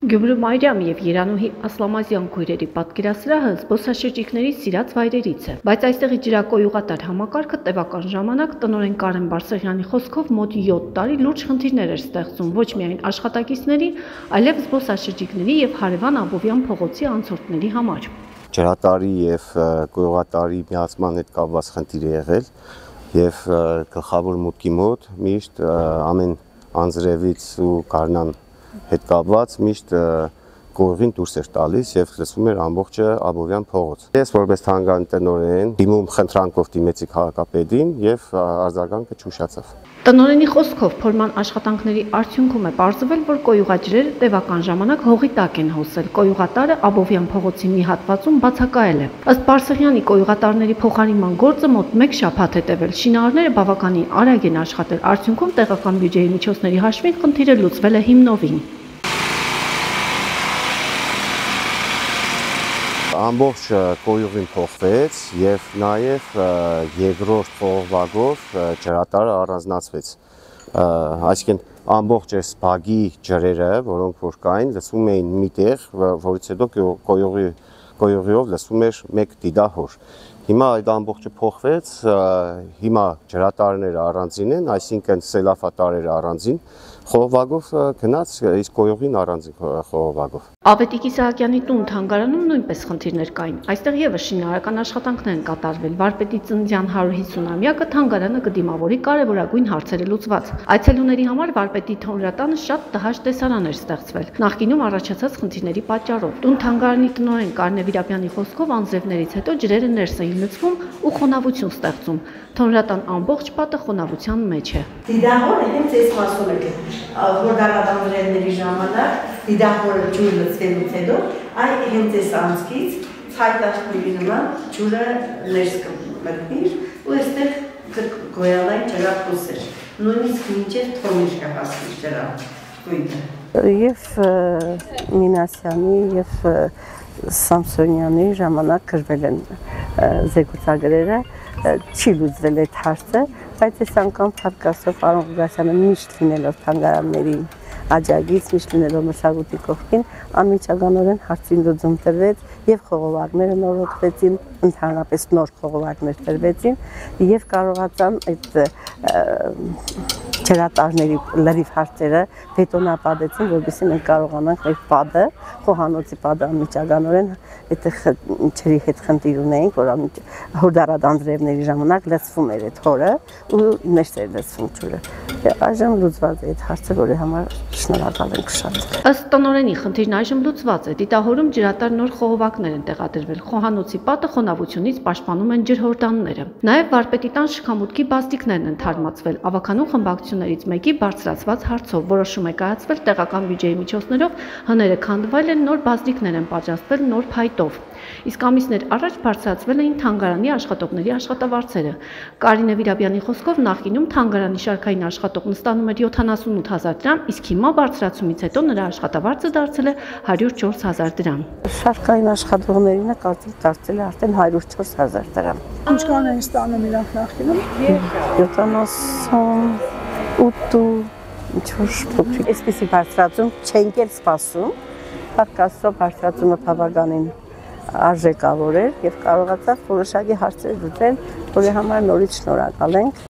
Գյումրու Մարիամ և Երանուհի Ասլամազյան քույրերի պատկերասրահը զբոսաշրջիկների սիրած վայրերից է, բայց այստեղի ջրակոյուղատար համակարգը տևական ժամանակ տնօրեն Կարեն Բարսեղյանի խոսքով մոտ 7 տարի լուրջ խնդիրներ էր ստեղծում ոչ միայն աշխատակիցների, այլև զբոսաշրջիկների և հարևան Աբովյան փողոցի անցորդների համար։ Ջրատարի և կոյուղատարի միացման հետ կապված խնդիր է եղել և գլխավոր մուտքի մոտ միշտ ամեն անձրևից ու գարնան հետ կապված միշտ կոյուղին դուրս էր տալիս և լսվում էր ամբողջ Աբովյան փողոց։ Ես որպես թանգարանի տնօրեն դիմում խնդրանքով դիմեցի քաղաքապետին և արձագանքը չուշացավ։ Տնօրենի խոսքով փորման աշխատանքների արդյունքում է պարզվել, որ կոյուղաջրերը տևական ժամանակ հողի տակ են հոսել։ Կոյուղատարը Աբովյան փողոցի մի հատվածում բացակայել է։ Ըստ Բարսեղյանի կոյուղատարների փոխարինման գործը մոտ 1 շաբաթ է տևել։ Շինարարները բավականին արագ են աշխատել։ Արդյունքում տեղական բյուջեի միջոցների հաշվին խնդիրը լուծվել է հիմնովին։ Ամբողջ կոյուղին փոխվեց և նաև երկրորդ խողովակով ջրատարը առանձնացվեց։ Այսինքն ամբողջ այս բագի ջրերը, որոնք որ կային, լսվում էին միտեղ, որից հետո կոյուղիով լսվում էր մեկ դիդահոր։ Հիմա այդ ամբողջը փոխվեց, հիմա ջրատարները առանձին են, այսինքն սելավատարերը առանձին խողովակով գնաց, իսկ կոյուղին առանձին խողովակով։ Ավետիք Իսահակյանի տուն թանգարանում նույնպես խնդիրներ կային։ Այստեղ եւս շինարարական աշխատանքներ են կատարվել։ Վարպետի ծննդյան 150-ամյակը թանգարանը կդիմավորի կարևորագույն հարցերը լուծված։ Այցելուների համար Վարպետի թոնրատանը շատ տհաճ տեսարան էր ստեղծվել։ Նախկինում առաջացած խնդիրների պատճառով։ Տուն թանգարանի տնօրեն Կարինե Վիրապյանի խոսքով անձրևներից հետո ջրերը ներս էին լցվում ու խոնավություն ստեղծում։ Թոնրատան ամբողջ պատը խոնավության մեջ է։ Դիդահորը հենց այս մասում է, որ դարադանդրերների ժամանակ դիդահորը ջուր լցվելուց հետո այ հենց այս անցքից ցայտաշկույրի նման ջուրը ներս կմտնի ու այստեղ գոյալային ջրափոս էր։ Նույնիսկ մինչև թոմիշ կհասնի ջրափոյթը։ Եվ Մինասյանի և Սամսոնյանի ժամանակ գրվել են զեկուցագրերը, չի լուծվել այդ հարցը, բայց այս անգամ փառքաստով պարոն Ղուկասյանը միշտ լինելով թանգարանների աջակից, միշտ լինելով մշակույթի կողքին, անմիջականորեն հարցին լուծում տրվեց և խողովակները նորոգվեցին, ընդհանրապես նոր խողովակներ տրվեցին և կարողացան այդ ջրատարների լրիվ հարցերը բետոնապատեցին, որպեսզի մենք կարողանանք այդ պատը, խոհանոցի պատը անմիջականորեն ջրի հետ խնդիր ունեինք, որ դարադանդրևների ժամանակ լցվում էր այդ հորը ու ներս էր լցվում ջուրը։ Այժմ լուծված է այդ հարցը, որի համար շնորհակալ ենք շատ։ Ըստ տնօրենի խնդիրն այժմ լուծված է։ Դիտահորում ջրատար նոր խողովակներ են տեղադրվել։ Խոհանոցի պատը խոնավությունից պաշտպանում են ջրհորդանները։ Նաև Վարպետի տան շքամուտքի բազդիկներն են թարմացվել։ Ավականու խմբակցություններից մեկի բարձրացված հարցով որոշում է կայացվել տեղական բյուջեի միջոցներով, հները քանդվել են, նոր բազդիկներ են պատրաստվել նոր փայտով։ Իսկ ամիսներ առաջ բարձրացվել էին թանգարանի աշխատողների աշխատավարձերը։ Կարինե Վիրապյանի խոսքով նախկինում թանգարանի շարքային աշխատողն ստանում էր 78,000 դրամ, իսկ հիմա բարձրացումից հետո նրա աշխատավարձը դարձել է 104,000 դրամ։ Շարքային աշխատողներինը կարծիք դարձել է արդեն 104,000 դրամ։ Ինչքան են ստանում իրանք նախկինում։ 78 ինչ-որ փոքրիկ։ Այսպիսի բարձրացում չենք էլ սպասում։ Փառքաստով բարձրացումը բավականին արժեքավոր էր և կարողացավ որոշակի հարցեր լուծել, որի համար նորից շնորհակալ ենք։